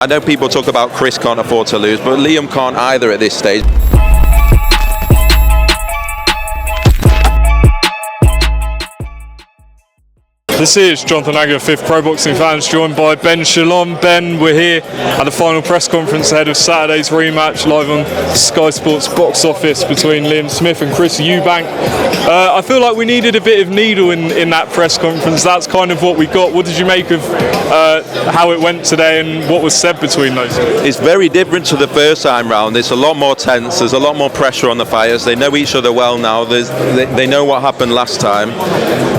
I know people talk about Chris can't afford to lose, but Liam can't either at this stage. This is Jonathan Agger, 5th Pro Boxing Fans, joined by Ben Shalom. Ben, we're here at the final press conference ahead of Saturday's rematch live on Sky Sports box office between Liam Smith and Smith-Eubank. I feel like we needed a bit of needle in that press conference. That's kind of what we got. What did you make of how it went today and what was said between those two? It's very different to the first time round. It's a lot more tense. There's a lot more pressure on the fighters. They know each other well now. They know what happened last time.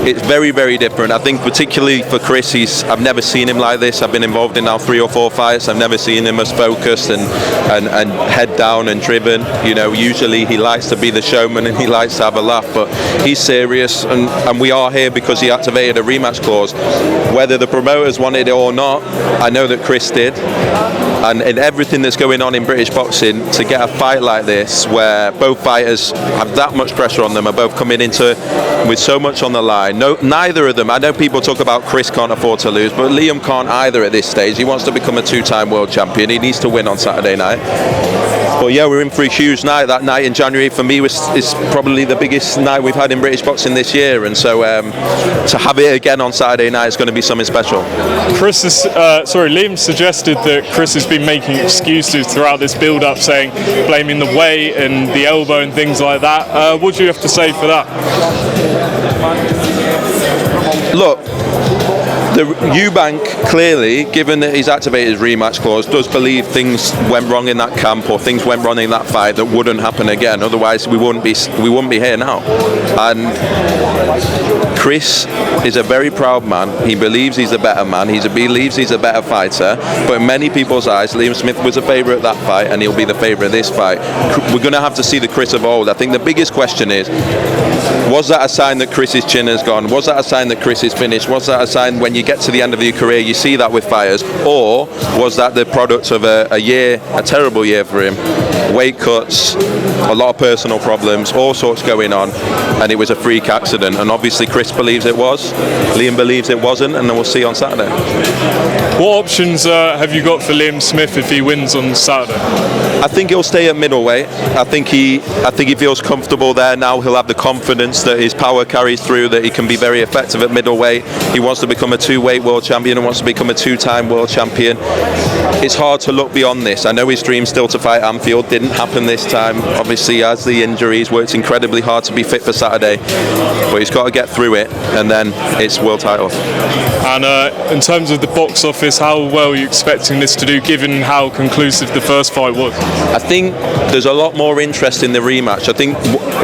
It's very, very different. I think particularly for Chris, I've never seen him like this. I've been involved in now 3 or 4 fights. I've never seen him as focused and head down and driven. You know, usually he likes to be the showman and he likes to have a laugh, but he's serious, and we are here because he activated a rematch clause. Whether the promoters wanted it or not, I know that Chris did. And in everything that's going on in British boxing, to get a fight like this where both fighters have that much pressure on them, are both coming into with so much on the line. No, neither of them. I know people talk about Chris can't afford to lose, but Liam can't either at this stage. He wants to become a 2-time world champion. He needs to win on Saturday night. But yeah, we're in for a huge night. That night in January for me is probably the biggest night we've had in British boxing this year, and so to have it again on Saturday night is going to be something special. Liam suggested that Chris has been making excuses throughout this build-up, saying blaming the weight and the elbow and things like that. What do you have to say for that? Look, the Eubank clearly, given that he's activated his rematch clause, does believe things went wrong in that camp or things went wrong in that fight that wouldn't happen again. Otherwise, we wouldn't be here now. And Chris is a very proud man. He believes he's a better man. He believes he's a better fighter. But in many people's eyes, Liam Smith was a favourite at that fight, and he'll be the favourite of this fight. We're going to have to see the Chris of old. I think the biggest question is, was that a sign that Chris's chin has gone? Was that a sign that Chris is finished? Was that a sign when you get to the end of your career, you see that with fighters? Or was that the product of a terrible year for him? Weight cuts, a lot of personal problems, all sorts going on, and it was a freak accident. And obviously Chris believes it was, Liam believes it wasn't, and then we'll see on Saturday. What options have you got for Liam Smith if he wins on Saturday? I think he'll stay at middleweight. I think he feels comfortable there now. He'll have the confidence that his power carries through, that he can be very effective at middleweight. He wants to become a 2-weight world champion and wants to become a 2-time world champion. It's hard to look beyond this. I know his dream still to fight Anfield didn't happen this time. Obviously, he has the injuries, worked incredibly hard to be fit for Saturday, but he's got to get through it, and then it's world title. And in terms of the box office, how well are you expecting this to do, given how conclusive the first fight was? I think there's a lot more interest in the rematch. I think,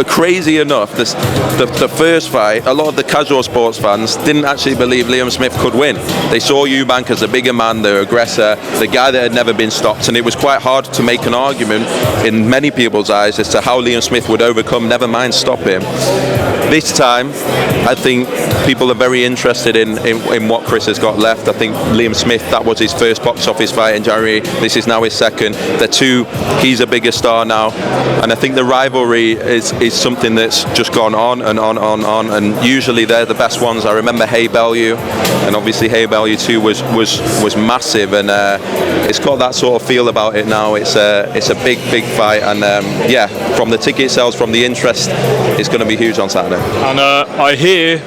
crazy enough, the first fight, a lot of the casual sports fans didn't actually believe Liam Smith could win. They saw Eubank as the bigger man, the aggressor, the guy that had never been stopped, and it was quite hard to make an argument in many people's eyes as to how Liam Smith would overcome, never mind stop him. This time, I think people are very interested in what Chris has got left. I think Liam Smith, that was his first box office fight in January. This is now his second. He's a bigger star now, and I think the rivalry is something that's just gone on and on, and usually they're the best ones. I remember Hay Bellew, and obviously Hay Bellew 2 was massive, and it's got that sort of feel about it now. It's a big fight, and from the ticket sales, from the interest, it's going to be huge on Saturday. And I hear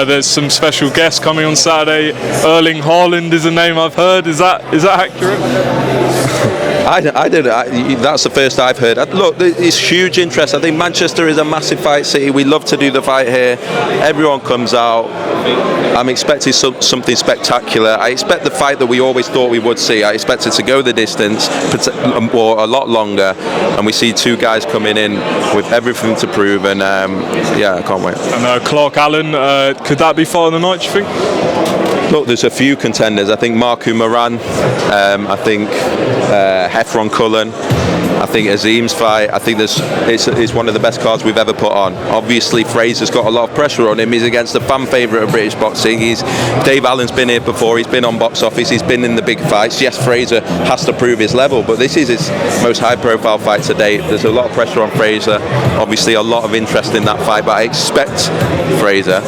there's some special guests coming on Saturday. Erling Haaland is a name I've heard. Is that accurate? That's the first I've heard. Look, it's huge interest. I think Manchester is a massive fight city. We love to do the fight here. Everyone comes out. I'm expecting something spectacular. I expect the fight that we always thought we would see. I expect it to go the distance or a lot longer, and we see 2 guys coming in with everything to prove, and I can't wait. And Clark Allen, could that be fight of the night, do you think? Look, there's a few contenders. I think Marku Moran, I think Heffron Cullen. I think Azim's fight, I think it's one of the best cards we've ever put on. Obviously, Fraser's got a lot of pressure on him. He's against the fan favourite of British boxing. Dave Allen's been here before. He's been on box office. He's been in the big fights. Yes, Fraser has to prove his level, but this is his most high-profile fight to date. There's a lot of pressure on Fraser. Obviously, a lot of interest in that fight, but I expect Fraser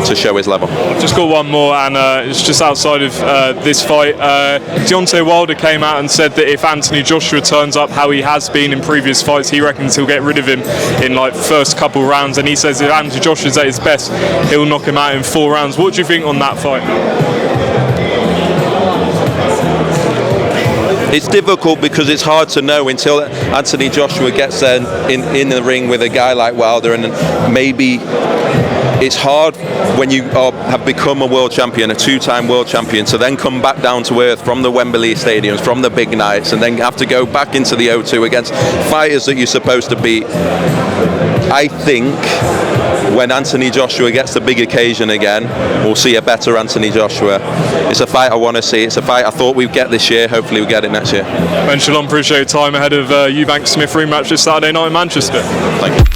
to show his level. Just got one more, and it's just outside of this fight. Deontay Wilder came out and said that if Anthony Joshua turns up how he has been in previous fights, he reckons he'll get rid of him in like first couple rounds, and he says if Anthony Joshua's at his best, he'll knock him out in 4 rounds. What do you think on that fight? It's difficult because it's hard to know until Anthony Joshua gets in the ring with a guy like Wilder, and maybe it's hard when you have become a world champion, a 2-time world champion, to then come back down to earth from the Wembley stadiums, from the big nights, and then have to go back into the O2 against fighters that you're supposed to beat. I think when Anthony Joshua gets the big occasion again, we'll see a better Anthony Joshua. It's a fight I want to see. It's a fight I thought we'd get this year. Hopefully we get it next year. Ben Shalom, appreciate your time ahead of Eubank Smith rematch this Saturday night in Manchester. Thank you.